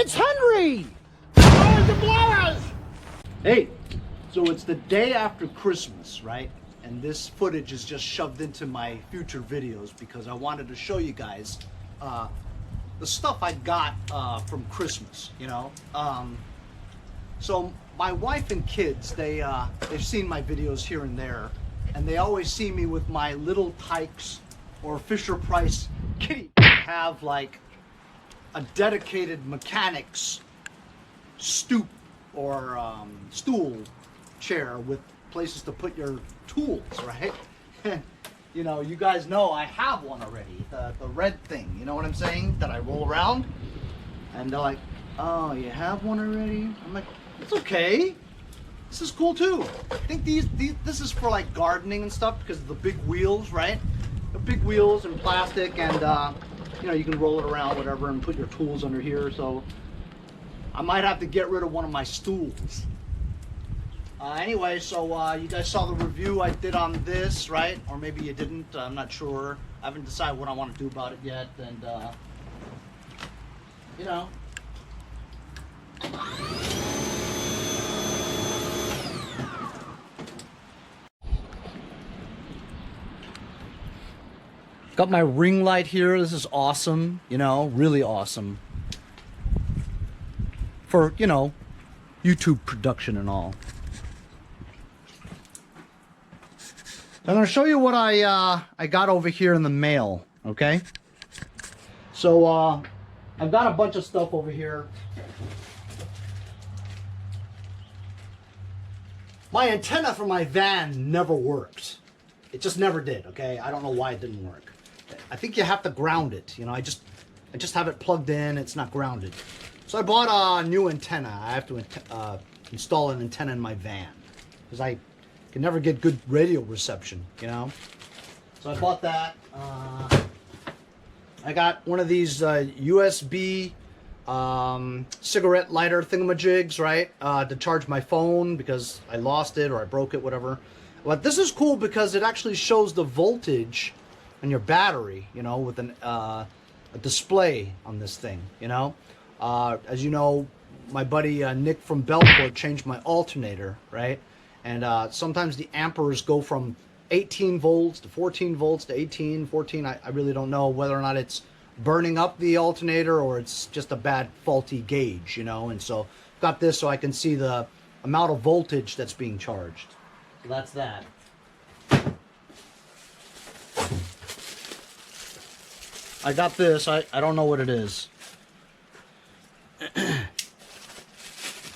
It's Henry! Blowers and blowers! Hey, so it's the day after Christmas, right? And this footage is just shoved into my future videos because I wanted to show you guys the stuff I got from Christmas, you know? So my wife and kids, they've seen my videos here and there, and they always see me with my Little Tikes or Fisher-Price kitty. Have like a dedicated mechanic's stoop or stool chair with places to put your tools, right? You know, you guys know I have one already, the red thing, you know what I'm saying, that I roll around. And they're like, oh, you have one already? I'm like, it's okay, this is cool too. I think this is for like gardening and stuff because of the big wheels, right? The big wheels and plastic, and you know, you can roll it around, whatever, and put your tools under here. So I might have to get rid of one of my stools. Anyway, so you guys saw the review I did on this, right? Or maybe you didn't, I'm not sure. I haven't decided what I want to do about it yet, and you know. Got my ring light here. This is awesome, you know, really awesome. For, you know, YouTube production and all. I'm going to show you what I got over here in the mail, okay? So, I've got a bunch of stuff over here. My antenna for my van never worked. It just never did, okay? I don't know why it didn't work. I think you have to ground it, you know, I just have it plugged in, it's not grounded. So I bought a new antenna. I have to install an antenna in my van because I can never get good radio reception, you know. So I bought that. I got one of these USB cigarette lighter thingamajigs, right, to charge my phone because I lost it or I broke it, whatever. But this is cool because it actually shows the voltage on your battery, you know, with a display on this thing, you know. As you know, my buddy Nick from Belport changed my alternator, right? And sometimes the amperes go from 18 volts to 14 volts to 18, 14. I really don't know whether or not it's burning up the alternator or it's just a bad faulty gauge, you know. And so got this so I can see the amount of voltage that's being charged. So that's that. I got this. I don't know what it is.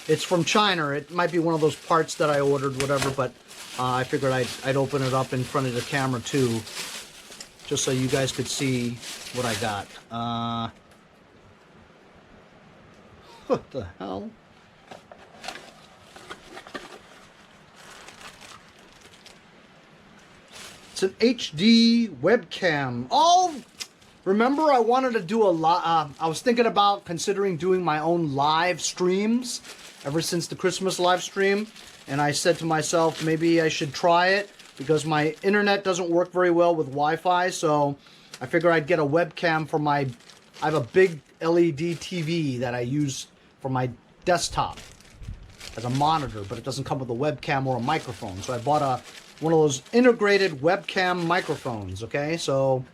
It's from China. It might be one of those parts that I ordered, whatever, but I figured I'd open it up in front of the camera too, just so you guys could see what I got. What the hell? It's an HD webcam. Oh! Remember, I wanted to do I was thinking about considering doing my own live streams ever since the Christmas live stream. And I said to myself, maybe I should try it because my internet doesn't work very well with Wi-Fi. So I figured I'd get a webcam for I have a big LED TV that I use for my desktop as a monitor, but it doesn't come with a webcam or a microphone. So I bought one of those integrated webcam microphones, okay? So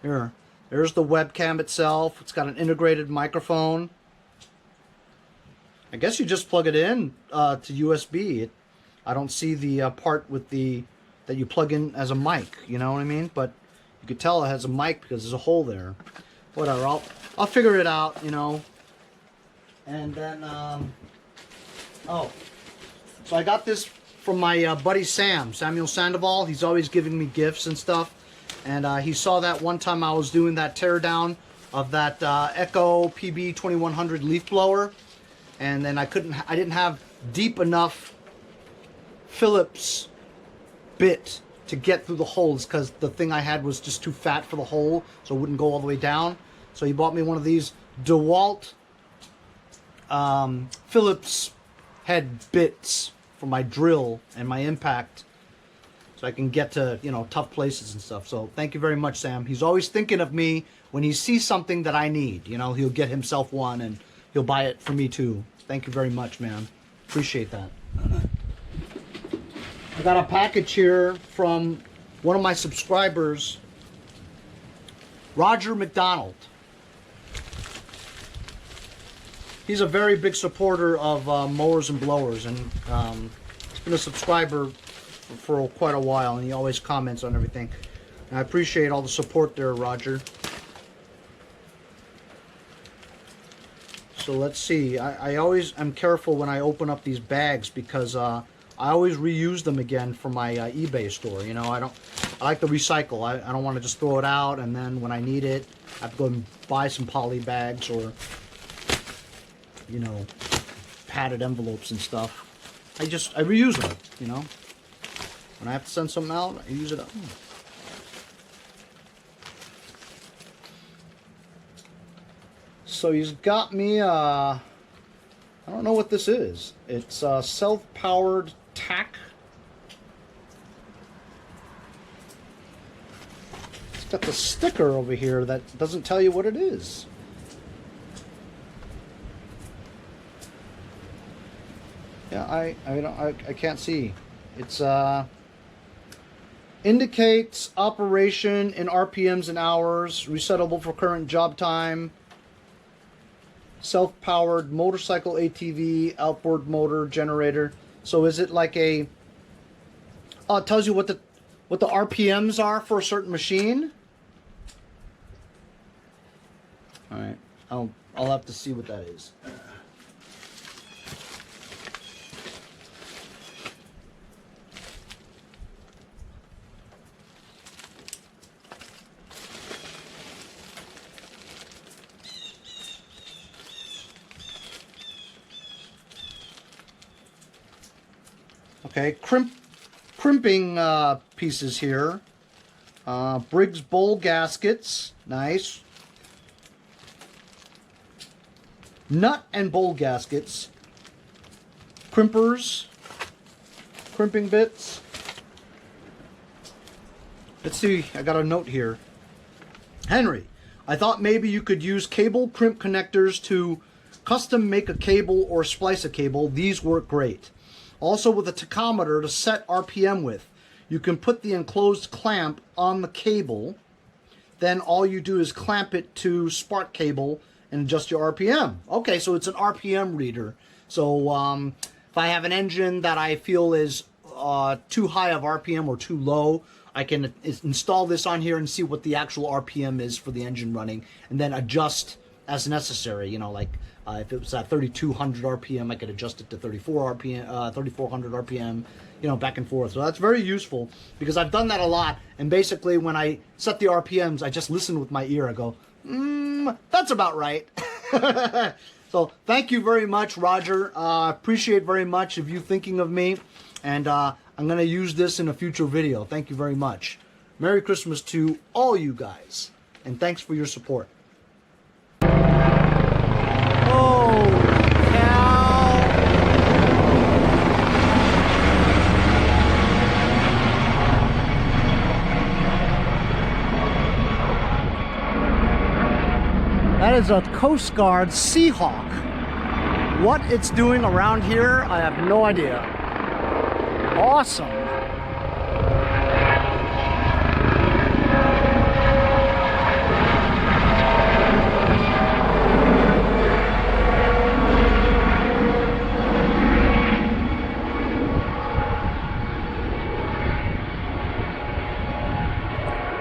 there's the webcam itself. It's got an integrated microphone. I guess you just plug it in to USB. I don't see the part with that you plug in as a mic. You know what I mean? But you could tell it has a mic because there's a hole there. Whatever. I'll figure it out. You know. And then oh, so I got this from my buddy Samuel Sandoval. He's always giving me gifts and stuff. And he saw that one time I was doing that teardown of that Echo PB 2100 leaf blower, and then I didn't have deep enough Phillips bit to get through the holes because the thing I had was just too fat for the hole, so it wouldn't go all the way down. So he bought me one of these DeWalt Phillips head bits for my drill and my impact. so I can get to, you know, tough places and stuff. So thank you very much, Sam. He's always thinking of me when he sees something that I need. You know, he'll get himself one and he'll buy it for me too. Thank you very much, man. Appreciate that. I got a package here from one of my subscribers, Roger McDonald. He's a very big supporter of mowers and blowers, and he's been a subscriber for quite a while, and he always comments on everything. And I appreciate all the support there, Roger. So let's see. I'm careful when I open up these bags because I always reuse them again for my eBay store. You know, I like to recycle. I don't want to just throw it out and then when I need it, I have to go and buy some poly bags or, you know, padded envelopes and stuff. I reuse them, you know. When I have to send something out, I use it up. So he's got me, I don't know what this is. It's self-powered tack. It's got the sticker over here that doesn't tell you what it is. Yeah, I can't see. It's indicates operation in RPMs and hours, resettable for current job time, self-powered motorcycle ATV, outboard motor generator. So is it like a? Oh, it tells you what the RPMs are for a certain machine. All right, I'll have to see what that is. Okay, crimping pieces here. Briggs bowl gaskets, nice. Nut and bowl gaskets. Crimpers, crimping bits. Let's see, I got a note here. Henry, I thought maybe you could use cable crimp connectors to custom make a cable or splice a cable. These work great. Also with a tachometer to set RPM with. You can put the enclosed clamp on the cable. Then all you do is clamp it to spark cable and adjust your RPM. Okay, so it's an RPM reader. So if I have an engine that I feel is too high of RPM or too low, I can install this on here and see what the actual RPM is for the engine running and then adjust as necessary. You know, like if it was at 3200 RPM, I could adjust it to 3400 RPM, you know, back and forth. So that's very useful because I've done that a lot. And basically when I set the RPMs, I just listen with my ear. I go, that's about right. So thank you very much, Roger. Appreciate very much of you thinking of me. And I'm going to use this in a future video. Thank you very much. Merry Christmas to all you guys. And thanks for your support. That is a Coast Guard Seahawk. What it's doing around here, I have no idea. Awesome.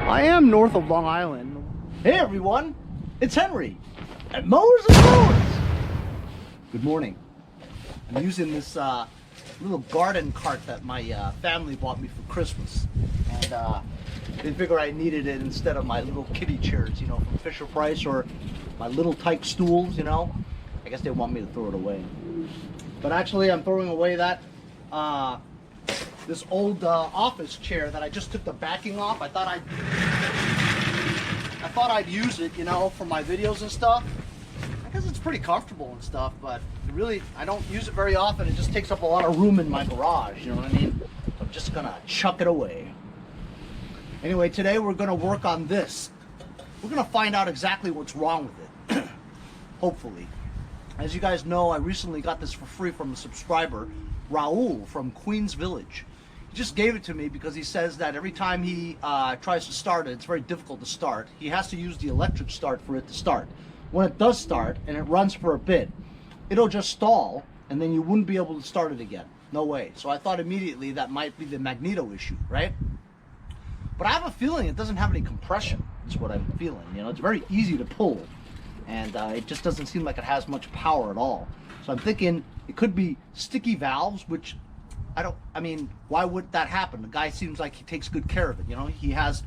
I am north of Long Island. Hey everyone, it's Henry at Mowers and Blowers. Good morning. I'm using this little garden cart that my family bought me for Christmas, and they figure I needed it instead of my little kiddie chairs, you know, from Fisher Price, or my little tyke stools, you know. I guess they want me to throw it away, but actually I'm throwing away that this old office chair that I just took the backing off. I thought I'd use it, you know, for my videos and stuff. I guess it's pretty comfortable and stuff, but really, I don't use it very often. It just takes up a lot of room in my garage, you know what I mean? So I'm just gonna chuck it away. Anyway, today we're gonna work on this. We're gonna find out exactly what's wrong with it. Hopefully. As you guys know, I recently got this for free from a subscriber, Raul from Queens Village. He just gave it to me because he says that every time he tries to start it, it's very difficult to start. He has to use the electric start for it to start. When it does start and it runs for a bit, it'll just stall and then you wouldn't be able to start it again. No way. So I thought immediately that might be the magneto issue, right? But I have a feeling it doesn't have any compression. That's what I'm feeling. You know, it's very easy to pull, and it just doesn't seem like it has much power at all. So I'm thinking it could be sticky valves, which I mean, why would that happen? The guy seems like he takes good care of it. You know, he has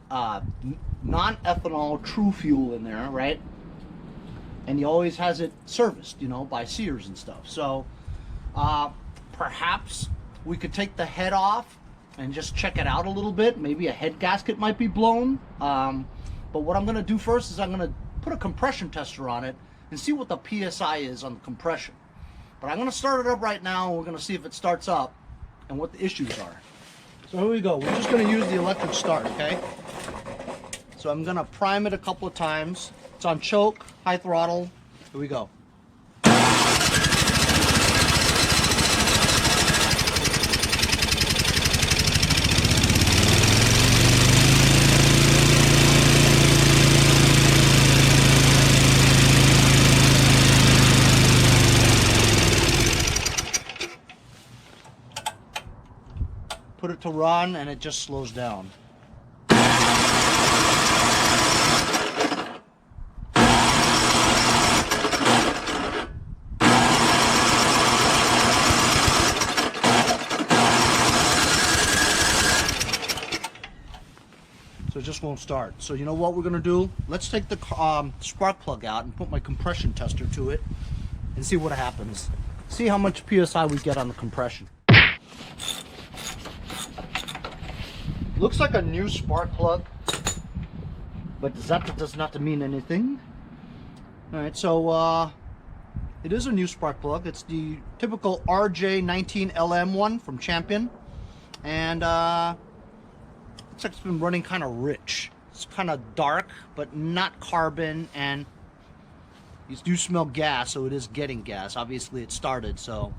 non-ethanol true fuel in there, right? And he always has it serviced, you know, by Sears and stuff. So perhaps we could take the head off and just check it out a little bit. Maybe a head gasket might be blown. But what I'm gonna do first is I'm gonna put a compression tester on it and see what the PSI is on the compression. But I'm gonna start it up right now and we're gonna see if it starts up and what the issues are. So here we go. We're just gonna use the electric start, okay? So I'm gonna prime it a couple of times. It's on choke, high throttle. Here we go. Put it to run and it just slows down. So it just won't start. So you know what we're gonna do? Let's take the spark plug out and put my compression tester to it and see what happens. See how much PSI we get on the compression. Looks like a new spark plug, but that does not mean anything. Alright, so it is a new spark plug. It's the typical RJ19LM one from Champion, and looks like it's been running kind of rich. It's kind of dark, but not carbon, and you do smell gas, so it is getting gas. Obviously it started, so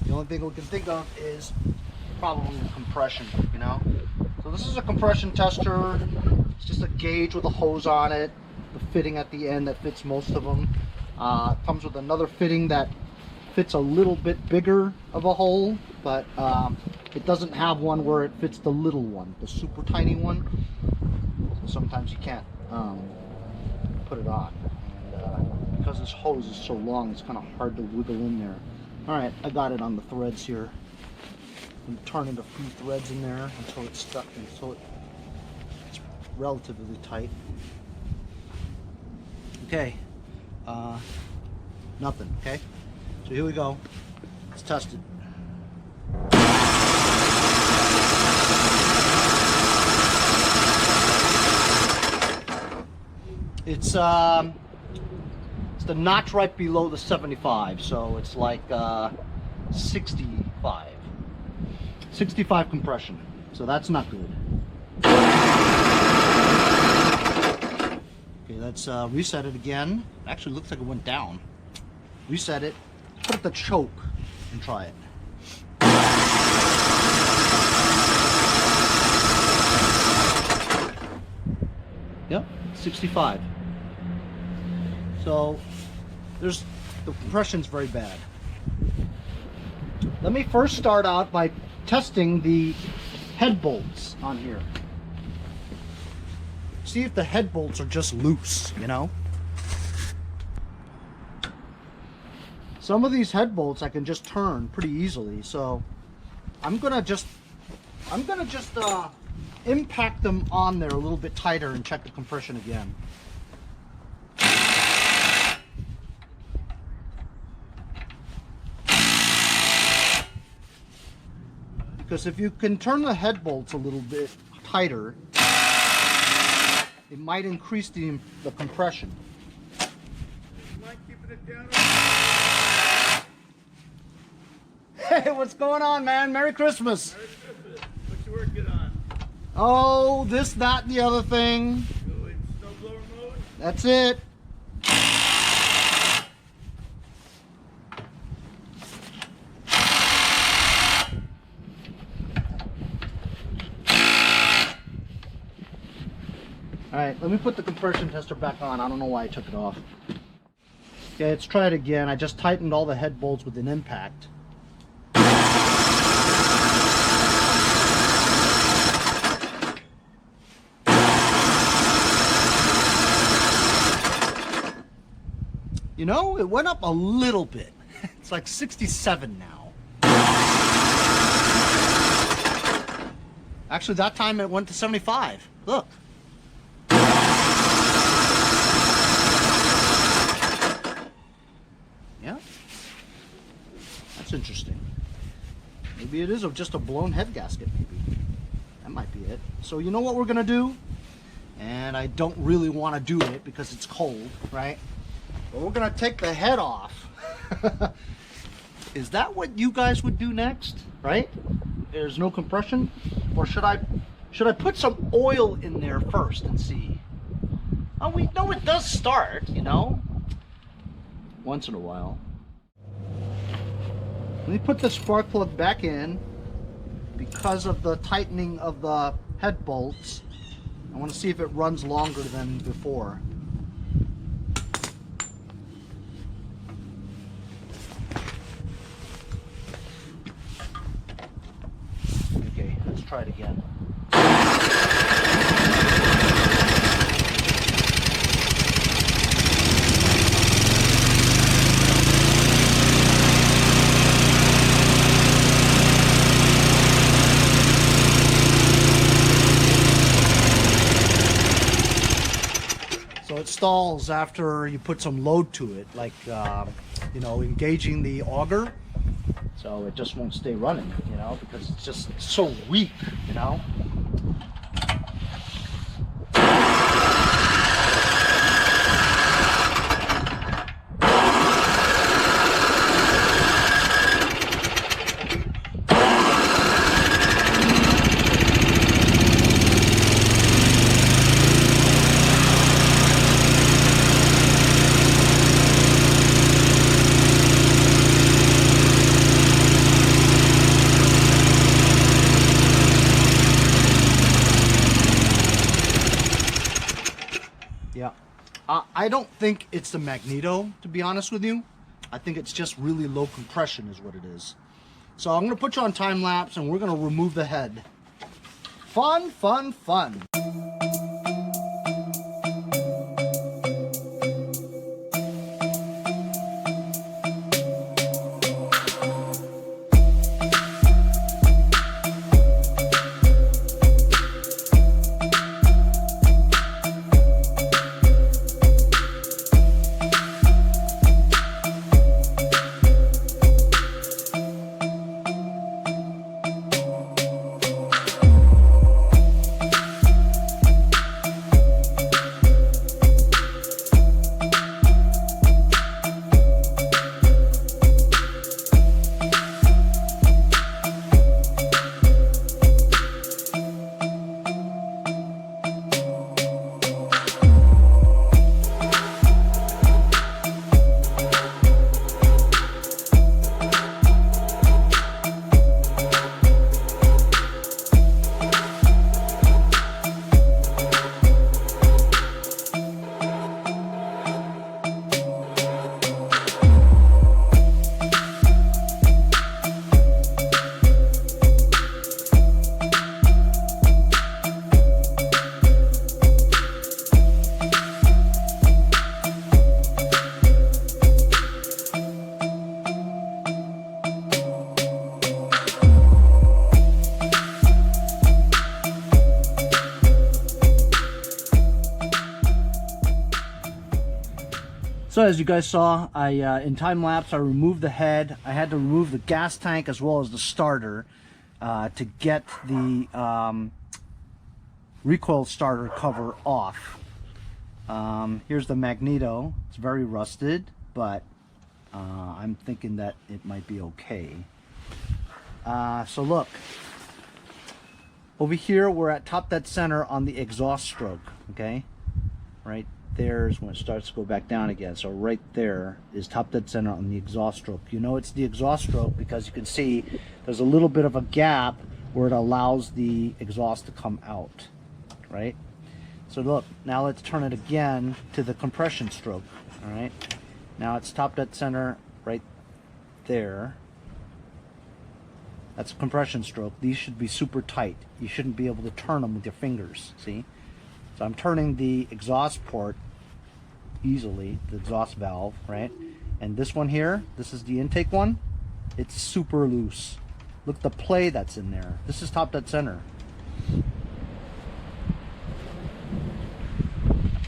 the only thing we can think of is probably the compression, you know. So this is a compression tester. It's just a gauge with a hose on it, the fitting at the end that fits most of them. It comes with another fitting that fits a little bit bigger of a hole, but it doesn't have one where it fits the little one, the super tiny one. So sometimes you can't put it on. And because this hose is so long, it's kind of hard to wiggle in there. Alright, I got it on the threads here. And turn it a few threads in there until it's stuck, until it's relatively tight. Okay, nothing. Okay, so here we go. Let's test it. It's the notch right below the 75, so it's like 65. 65 compression, so that's not good. Okay, let's reset it again. It actually looks like it went down. Reset it, put it the choke, and try it. Yep, 65. So the compression's very bad. Let me first start out by testing the head bolts on here. See if the head bolts are just loose, you know. Some of these head bolts I can just turn pretty easily, so I'm gonna just impact them on there a little bit tighter and check the compression again. Because if you can turn the head bolts a little bit tighter, it might increase the compression. Mind keeping it down? Hey, what's going on, man? Merry Christmas. Merry Christmas. you working on? Oh, this, that, and the other thing. Doing snowblower mode? That's it. Alright, let me put the compression tester back on. I don't know why I took it off. Okay, let's try it again. I just tightened all the head bolts with an impact. You know, it went up a little bit. It's like 67 now. Actually, that time it went to 75. Look. Yeah. That's interesting. Maybe it is just a blown head gasket, maybe. That might be it. So you know what we're gonna do? And I don't really want to do it because it's cold, right? But we're gonna take the head off. Is that what you guys would do next, right? There's no compression? Or should I put some oil in there first and see? Oh, we know it does start, you know, once in a while. Let me put the spark plug back in because of the tightening of the head bolts. I want to see if it runs longer than before. Okay, let's try it again. So it stalls after you put some load to it, like you know, engaging the auger. So it just won't stay running, you know, because it's just so weak, you know. Yeah, I don't think it's the magneto, to be honest with you. I think it's just really low compression is what it is. So I'm going to put you on time lapse and we're going to remove the head. Fun, fun, fun. So as you guys saw, in time lapse I removed the head. I had to remove the gas tank as well as the starter to get the recoil starter cover off. Here's the magneto. It's very rusted, but I'm thinking that it might be okay. So look, Over here, we're at top dead center on the exhaust stroke, okay? Right there's when it starts to go back down again. So right there is top dead center on the exhaust stroke. You know it's the exhaust stroke because you can see there's a little bit of a gap where it allows the exhaust to come out, right? So look, now let's turn it again to the compression stroke, all right? Now it's top dead center right there. That's a compression stroke. These should be super tight. You shouldn't be able to turn them with your fingers, see? So I'm turning the exhaust port easily, the exhaust valve, right? And this one here, this is the intake one. It's super loose. Look at the play that's in there. This is top dead center.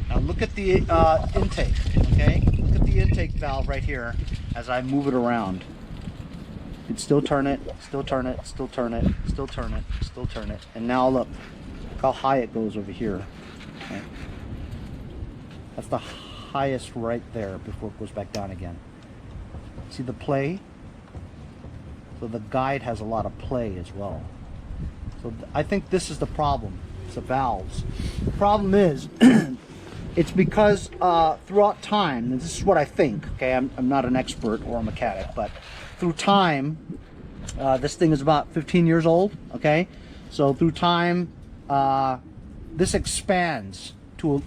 Now look at the intake, okay? Look at the intake valve right here as I move it around. You can still turn it, still turn it, still turn it, still turn it, still turn it. And now look how high it goes over here. Okay. That's the highest right there before it goes back down again. See the play? So the guide has a lot of play as well. So I think this is the problem. It's the valves. The problem is it's because throughout time, and this is what I think, okay, I'm not an expert or a mechanic, but through time, this thing is about 15 years old, okay? So through time, this expands to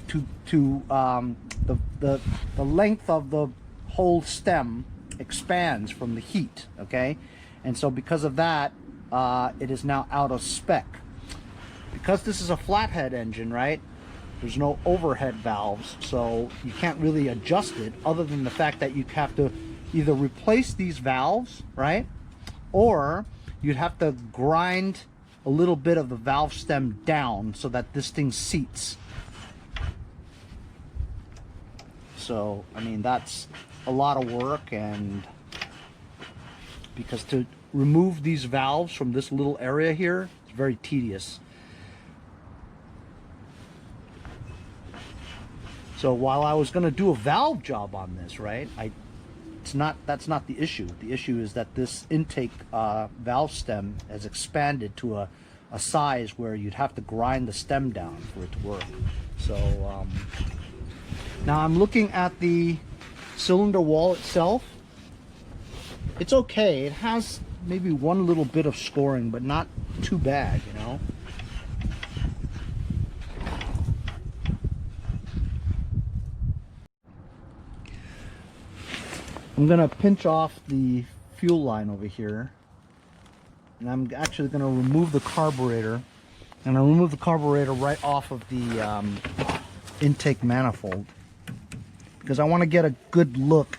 the length of the whole stem expands from the heat, okay? And so because of that, it is now out of spec. Because this is a flathead engine, right? There's no overhead valves, so you can't really adjust it other than the fact that you have to either replace these valves, right? Or you'd have to grind a little bit of the valve stem down so that this thing seats. So, I mean, that's a lot of work, and because to remove these valves from this little area here, it's very tedious. So while I was going to do a valve job on this, right, that's not the issue. The issue is that this intake valve stem has expanded to a size where you'd have to grind the stem down for it to work. So now I'm looking at the cylinder wall itself. It's okay. It has maybe one little bit of scoring, but not too bad, you know. I'm gonna pinch off the fuel line over here, and I'm actually gonna remove the carburetor, and I'll remove the carburetor right off of the intake manifold because I want to get a good look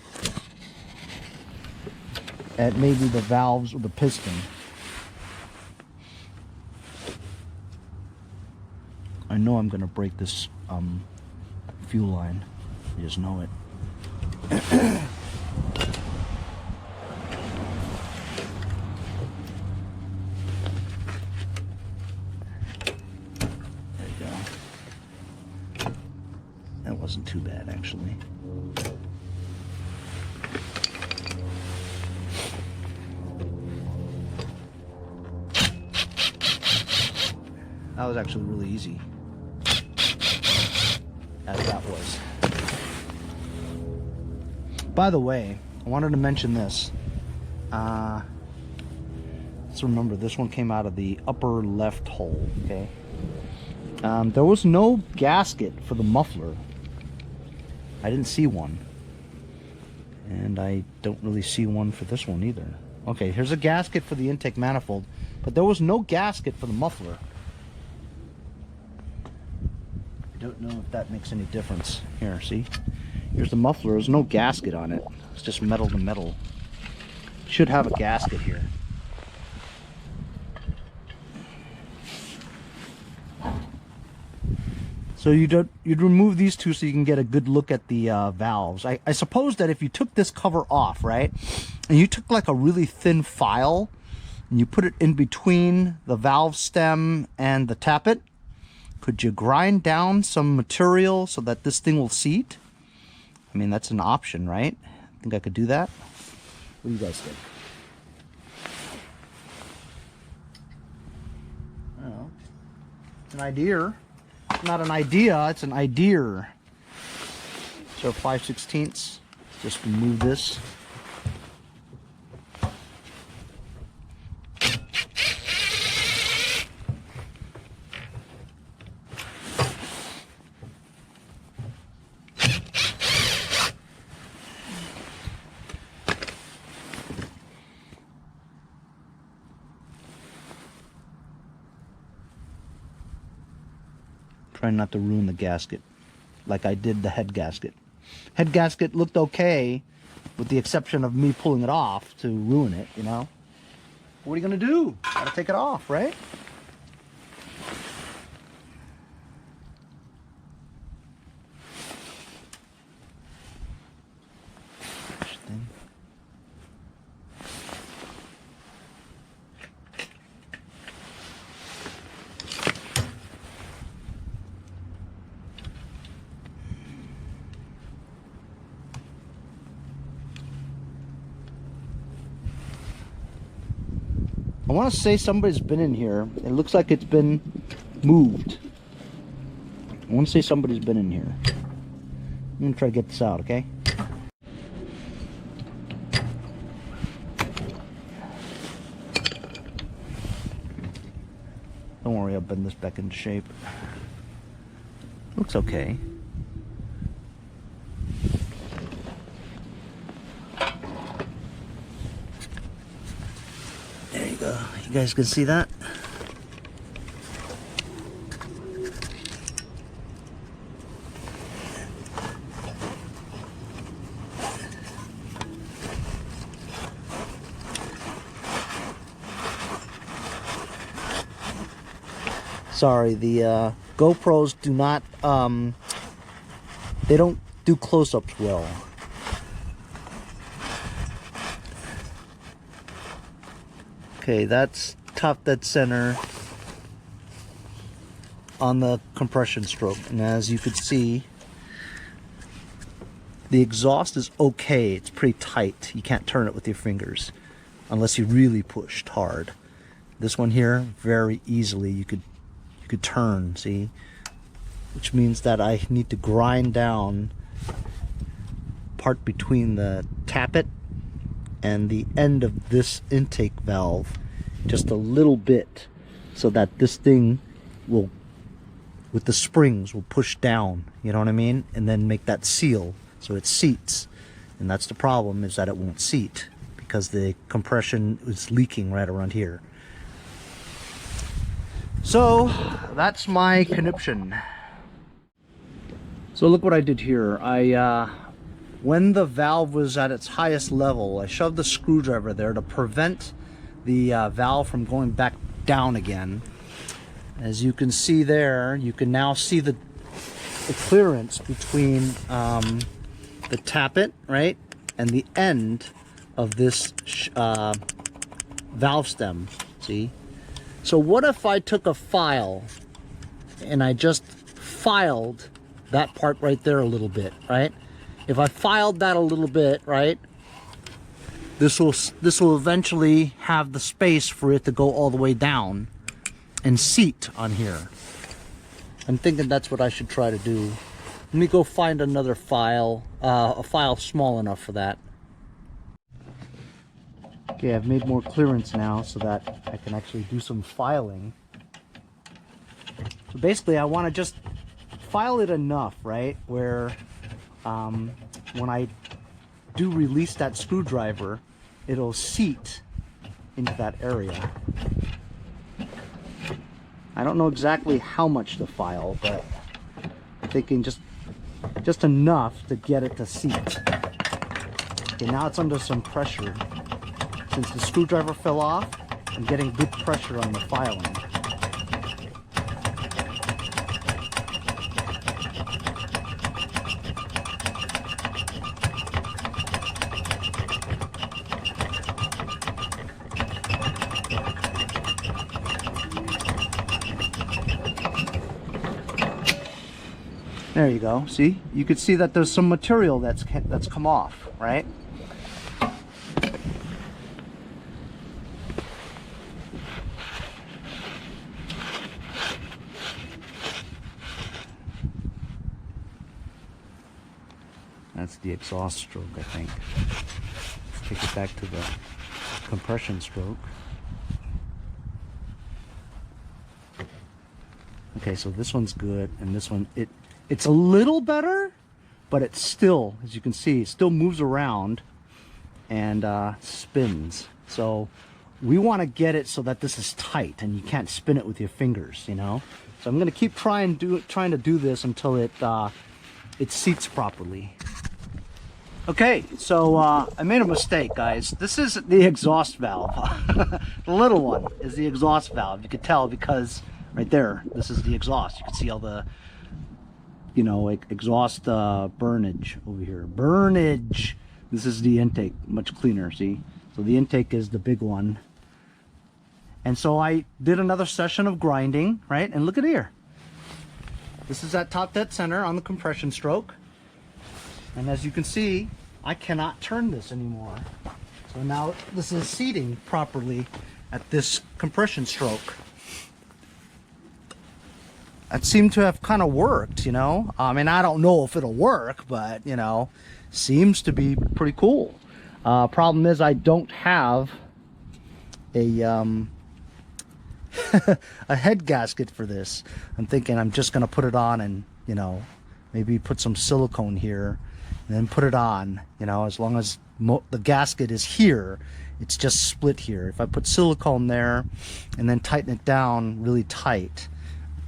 at maybe the valves or the piston. I know I'm gonna break this fuel line. I just know it. Wasn't too bad, actually. That was actually really easy, as that was. By the way, I wanted to mention this. Let's remember, this one came out of the upper left hole, okay? There was no gasket for the muffler. I didn't see one, and I don't really see one for this one either. Okay, here's a gasket for the intake manifold, but there was no gasket for the muffler. I don't know if that makes any difference. Here, see? Here's the muffler. There's no gasket on it. It's just metal to metal. It should have a gasket here. So you'd remove these two so you can get a good look at the valves. I suppose that if you took this cover off, right, and you took like a really thin file and you put it in between the valve stem and the tappet, could you grind down some material so that this thing will seat? I mean, that's an option, right? I think I could do that. What do you guys think? I don't know. an idea. It's not an idea, it's an idea. So 5/16. Just remove this. Trying not to ruin the gasket like I did the head gasket. Head gasket looked okay with the exception of me pulling it off to ruin it, you know. What are you gonna do? Gotta take it off, right? I want to say somebody's been in here. It looks like it's been moved. I want to say somebody's been in here. I'm going to try to get this out, okay? Don't worry, I'll bend this back into shape. Looks okay. There you go. You guys can see that? Sorry, the GoPros do not, they don't do close-ups well. Okay, that's top dead center on the compression stroke. And as you could see, the exhaust is okay. It's pretty tight. You can't turn it with your fingers unless you really pushed hard. This one here, very easily you could turn, see? Which means that I need to grind down part between the tappet and the end of this intake valve just a little bit so that this thing will, with the springs, will push down, you know what I mean? And then make that seal so it seats. And that's the problem, is that it won't seat because the compression is leaking right around here. So that's my conniption. So look what I did here. When the valve was at its highest level, I shoved the screwdriver there to prevent the valve from going back down again. As you can see there, you can now see the clearance between the tappet, right, and the end of this valve stem, see? So what if I took a file and I just filed that part right there a little bit, right? If I filed that a little bit, right, this will eventually have the space for it to go all the way down and seat on here. I'm thinking that's what I should try to do. Let me go find another file, a file small enough for that. Okay, I've made more clearance now so that I can actually do some filing. So basically I want to just file it enough, right, where when I do release that screwdriver, it'll seat into that area. I don't know exactly how much to file, but I'm thinking just enough to get it to seat. Okay, now it's under some pressure. Since the screwdriver fell off, I'm getting good pressure on the filing. There you go. See? You could see that there's some material that's come off, right? That's the exhaust stroke, I think. Let's take it back to the compression stroke. Okay, so this one's good, and this one, it's a little better, but it's still, as you can see, it still moves around and spins. So we want to get it so that this is tight and you can't spin it with your fingers, you know. So I'm going to keep trying to do this until it seats properly. Okay, so I made a mistake, guys. This is the exhaust valve. The little one is the exhaust valve. You could tell because right there, this is the exhaust. You can see all the, you know, like exhaust burnage over here. Burnage. This is the intake, much cleaner, see? So the intake is the big one. And so I did another session of grinding, right? And look at here. This is at top dead center on the compression stroke. And as you can see, I cannot turn this anymore. So now this is seating properly at this compression stroke. That seemed to have kind of worked, you know. I mean, I don't know if it'll work, but, you know, seems to be pretty cool. Problem is I don't have a a head gasket for this. I'm thinking I'm just gonna put it on and, you know, maybe put some silicone here and then put it on, you know, as long as the gasket is here, it's just split here. If I put silicone there and then tighten it down really tight,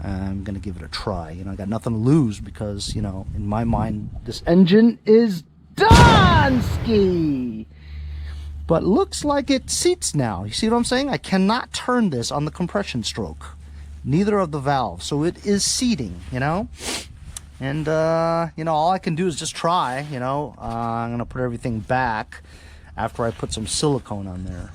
I'm gonna give it a try. You know, I got nothing to lose because, you know, in my mind this engine is DONESKI. But looks like it seats now. You see what I'm saying? I cannot turn this on the compression stroke. Neither of the valves. So it is seating, you know? And, you know, all I can do is just try, you know? I'm going to put everything back after I put some silicone on there.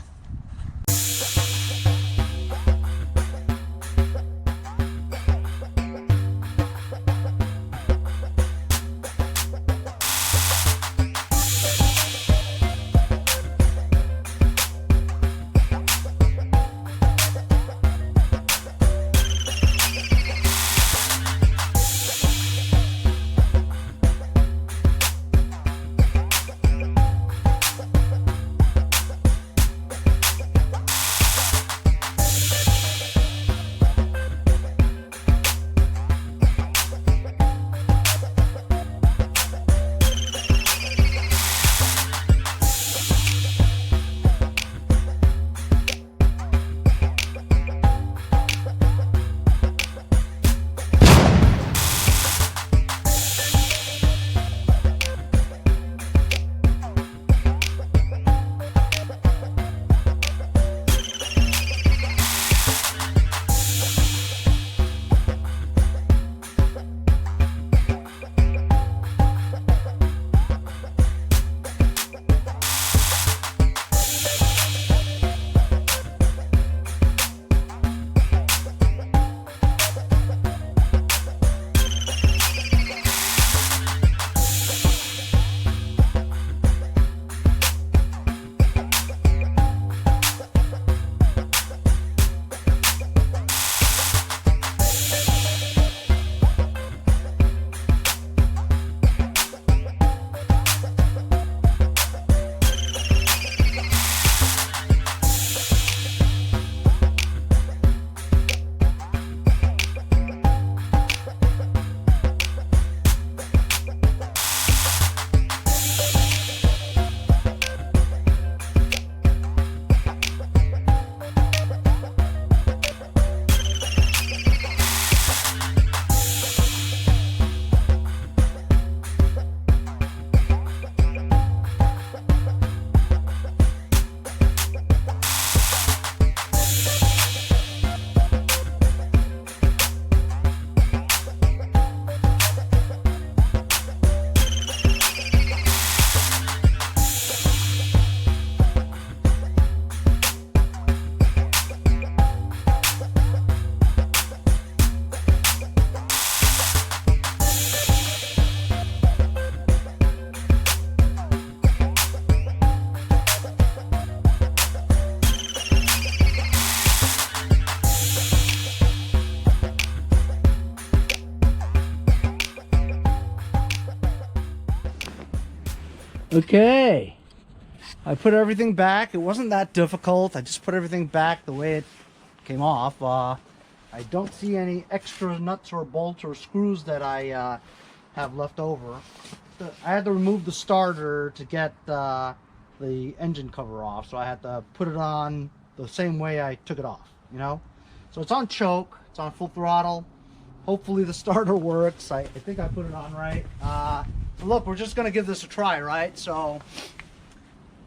Okay, I put everything back. It wasn't that difficult. I just put everything back the way it came off. I don't see any extra nuts or bolts or screws that I have left over. I had to remove the starter to get the engine cover off, so I had to put it on the same way I took it off, you know? So it's on choke, it's on full throttle. Hopefully the starter works. I think I put it on right. Look, we're just gonna give this a try, right? So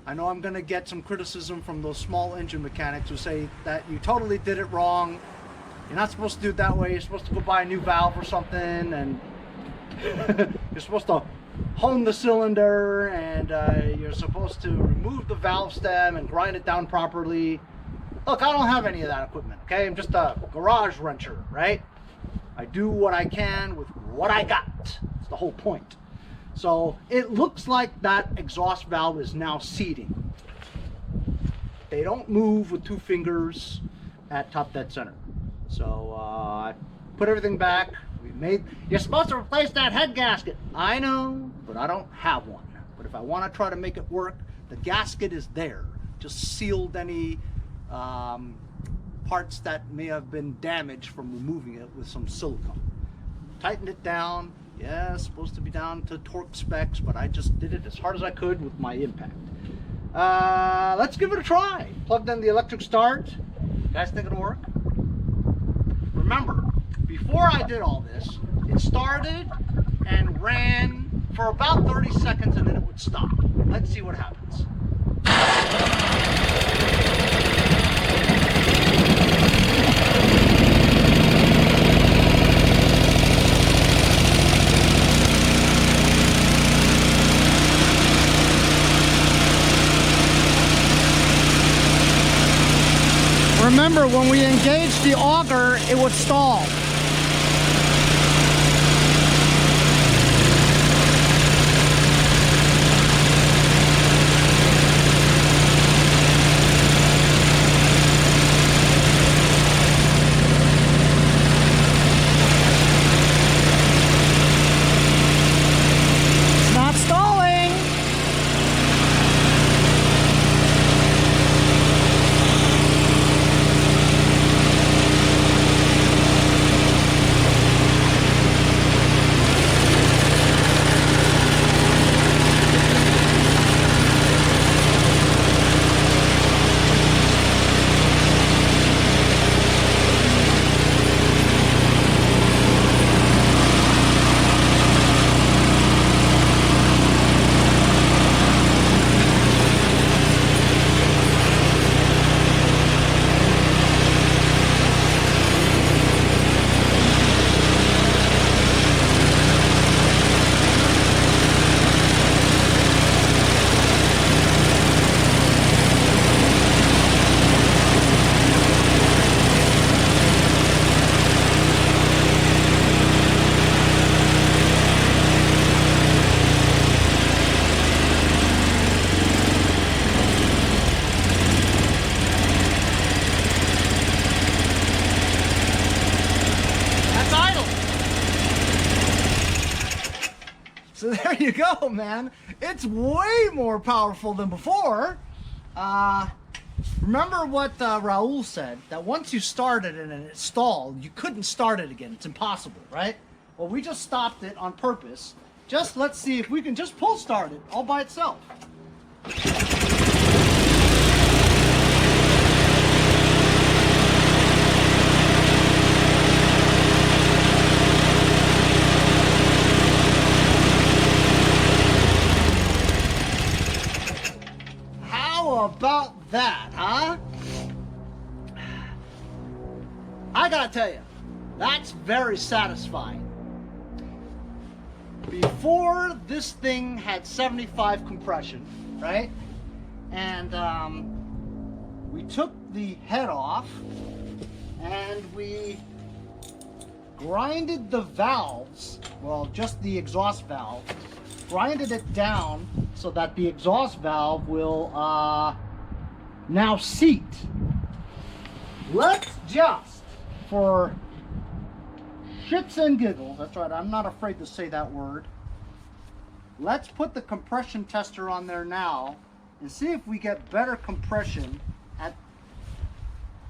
I know I'm gonna get some criticism from those small engine mechanics who say that you totally did it wrong. You're not supposed to do it that way. You're supposed to go buy a new valve or something, and you're supposed to hone the cylinder, and you're supposed to remove the valve stem and grind it down properly. Look, I don't have any of that equipment, okay? I'm just a garage wrencher, right? I do what I can with what I got. That's the whole point. So it looks like that exhaust valve is now seating. They don't move with 2 fingers at top dead center. So I put everything back. You're supposed to replace that head gasket. I know, but I don't have one. But if I want to try to make it work, the gasket is there. Just sealed any parts that may have been damaged from removing it with some silicone. Tightened it down. Yeah, it's supposed to be down to torque specs, but I just did it as hard as I could with my impact. Let's give it a try. Plugged in the electric start. You guys think it'll work? Remember, before I did all this, it started and ran for about 30 seconds and then it would stop. Let's see what happens. Remember, when we engaged the auger, it would stall. It's not stalling. So there you go, man. It's way more powerful than before. Remember what Raul said, that once you started it and it stalled, you couldn't start it again. It's impossible, right? Well, we just stopped it on purpose. Just let's see if we can just pull start it all by itself. About that, huh? I gotta tell you, that's very satisfying. Before, this thing had 75 compression, right? And we took the head off and we grinded the valves, well, just the exhaust valve, grinded it down so that the exhaust valve will now seat. Let's just, for shits and giggles, that's right, I'm not afraid to say that word, let's put the compression tester on there now and see if we get better compression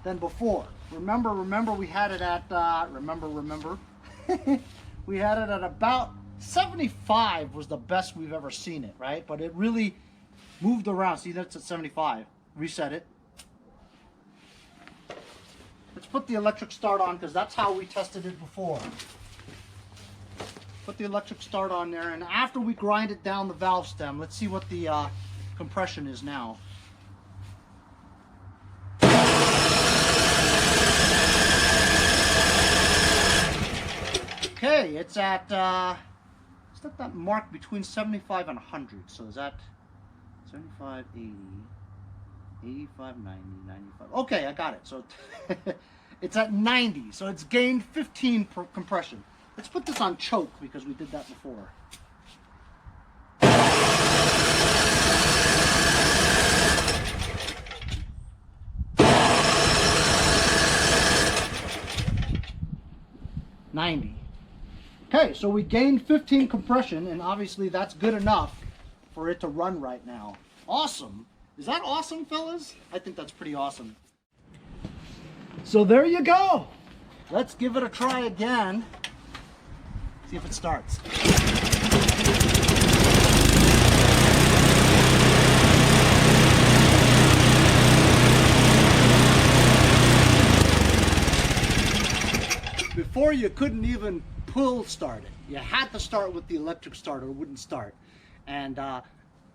than before. Remember we had it at, we had it at about 75 was the best we've ever seen it, right? But it really moved around. See, that's at 75. Reset it. Let's put the electric start on because that's how we tested it before. Put the electric start on there, and after we grind it down the valve stem, let's see what the compression is now. Okay, it's at that mark between 75 and 100. So is that 75, 80, 85, 90, 95? Okay, I got it. So it's at 90. So it's gained 15 per compression. Let's put this on choke because we did that before. Okay, so we gained 15 compression, and obviously that's good enough for it to run right now. Awesome. Is that awesome, fellas? I think that's pretty awesome. So there you go. Let's give it a try again. See if it starts. Before, you couldn't even pull start it. You had to start with the electric starter. It wouldn't start. And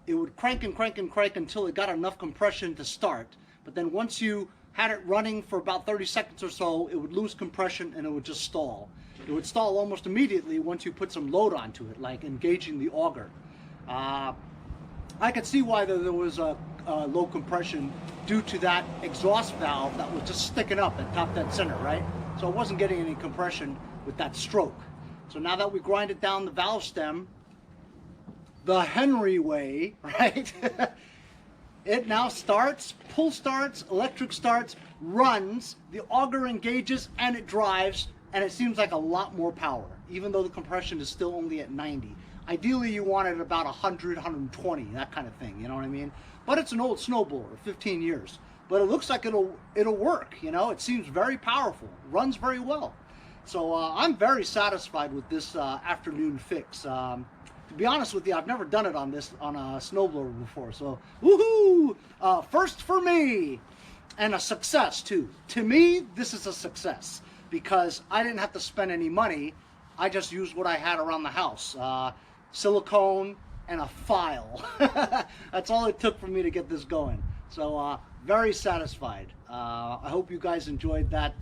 it would crank and crank and crank until it got enough compression to start. But then once you had it running for about 30 seconds or so, it would lose compression and it would just stall. It would stall almost immediately once you put some load onto it, like engaging the auger. I could see why there was a low compression due to that exhaust valve that was just sticking up at top dead center, right? So it wasn't getting any compression with that stroke. So now that we grind it down the valve stem, the Henry way, right? It now starts, pull starts, electric starts, runs, the auger engages, and it drives, and it seems like a lot more power, even though the compression is still only at 90. Ideally, you want it about 100, 120, that kind of thing, you know what I mean? But it's an old snowblower, 15 years. But it looks like it'll work, you know? It seems very powerful, runs very well. So I'm very satisfied with this afternoon fix. To be honest with you, I've never done it on a snowblower before. So, woohoo! First for me, and a success too. To me, this is a success because I didn't have to spend any money. I just used what I had around the house. Silicone and a file. That's all it took for me to get this going. So, very satisfied. I hope you guys enjoyed that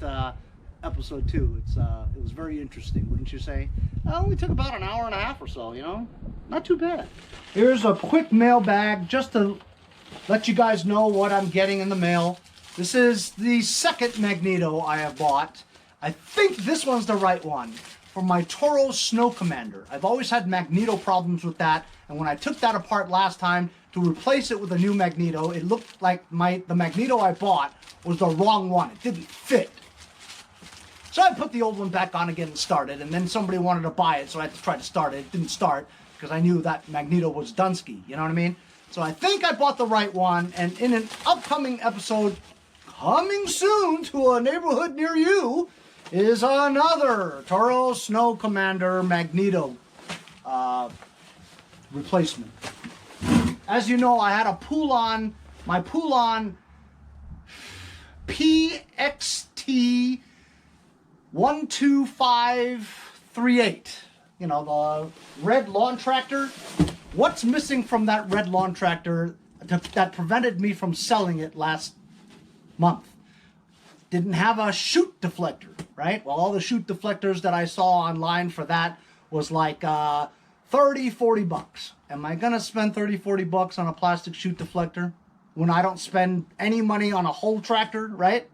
episode too. It was very interesting, wouldn't you say? It only took about an hour and a half or so, you know? Not too bad. Here's a quick mailbag just to let you guys know what I'm getting in the mail. This is the second magneto I have bought. I think this one's the right one for my Toro Snow Commander. I've always had magneto problems with that, and when I took that apart last time to replace it with a new magneto, it looked like the magneto I bought was the wrong one. It didn't fit. So I put the old one back on again and started, and then somebody wanted to buy it, so I had to try to start it. It didn't start because I knew that magneto was DONESKI, you know what I mean? So I think I bought the right one, and in an upcoming episode, coming soon to a neighborhood near you, is another Toro Snow Commander magneto replacement. As you know, I had my Poulon PXT 12538, you know, the red lawn tractor. What's missing from that red lawn tractor that prevented me from selling it last month? Didn't have a chute deflector, right? Well, all the chute deflectors that I saw online for that was like 30, 40 bucks. Am I gonna spend 30, 40 bucks on a plastic chute deflector when I don't spend any money on a whole tractor, right?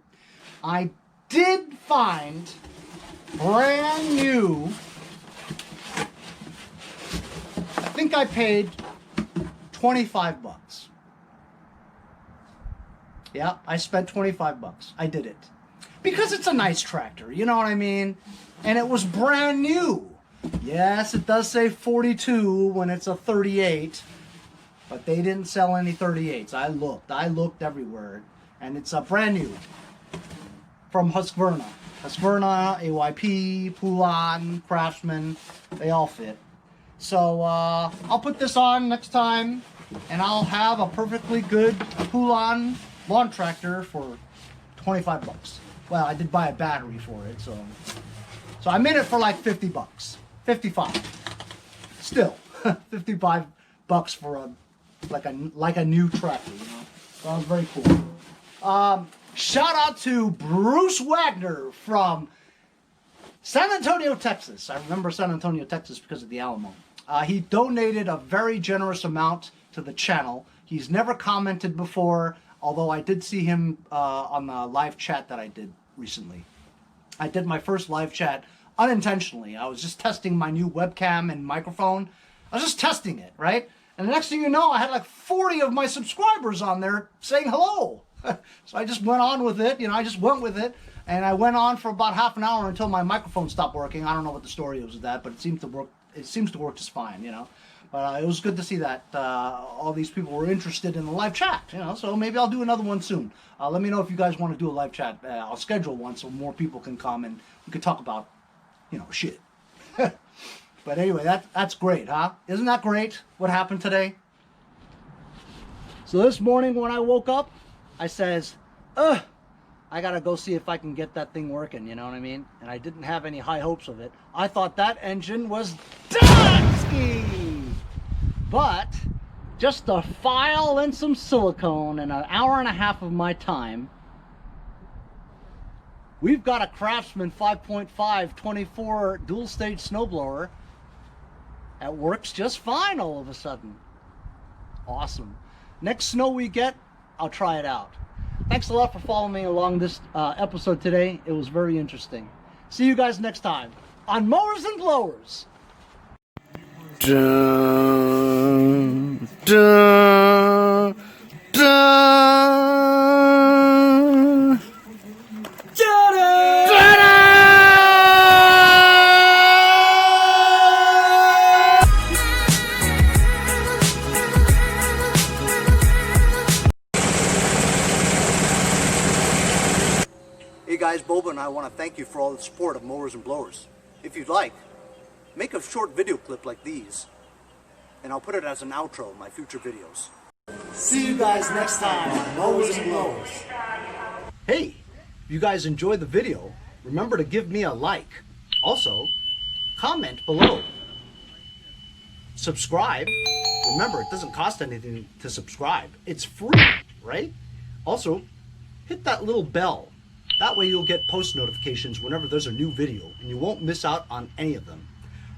I did find brand new, I think I paid 25 bucks. Yeah, I spent 25 bucks. I did it. Because it's a nice tractor, you know what I mean? And it was brand new. Yes, it does say 42 when it's a 38, but they didn't sell any 38s. I looked everywhere, and it's a brand new from Husqvarna. Husqvarna, AYP, Poulan, Craftsman, they all fit. So I'll put this on next time, and I'll have a perfectly good Poulan lawn tractor for 25 bucks. Well, I did buy a battery for it, so I'm in it for like 50 bucks. 55. Still, 55 bucks for a like a new tractor, you know. So that was very cool. Shout out to Bruce Wagner from San Antonio, Texas. I remember San Antonio, Texas because of the Alamo. He donated a very generous amount to the channel. He's never commented before, although I did see him on the live chat that I did recently. I did my first live chat unintentionally. I was just testing my new webcam and microphone. I was just testing it, right? And the next thing you know, I had like 40 of my subscribers on there saying hello. So I just went on with it, you know, I just went with it. And I went on for about half an hour until my microphone stopped working. I don't know what the story was with that, but it seems to work. It seems to work just fine, you know. But it was good to see that all these people were interested in the live chat, you know. So maybe I'll do another one soon. Let me know if you guys want to do a live chat. I'll schedule one so more people can come and we can talk about, you know, shit. But anyway, that's great, huh? Isn't that great? What happened today? So this morning when I woke up, I says, I gotta go see if I can get that thing working, you know what I mean? And I didn't have any high hopes of it. I thought that engine was DONESKI! But just a file and some silicone and an hour and a half of my time, we've got a Craftsman 5.5 24 dual stage snowblower that works just fine all of a sudden. Awesome. Next snow we get, I'll try it out. Thanks a lot for following me along this episode today. It was very interesting. See you guys next time on Mowers and Blowers. Dun, dun, dun. Hey guys, Boba and I want to thank you for all the support of Mowers and Blowers. If you'd like, make a short video clip like these, and I'll put it as an outro in my future videos. See you guys next time on Mowers and Blowers. Hey, if you guys enjoyed the video, remember to give me a like. Also, comment below. Subscribe. Remember, it doesn't cost anything to subscribe. It's free, right? Also, hit that little bell. That way you'll get post notifications whenever there's a new video and you won't miss out on any of them.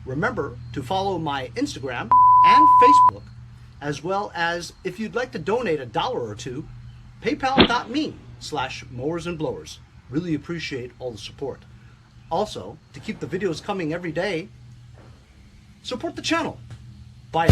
Remember to follow my Instagram and Facebook, as well as if you'd like to donate $1 or $2, paypal.me/mowersandblowers. Really appreciate all the support. Also, to keep the videos coming every day, support the channel. Bye.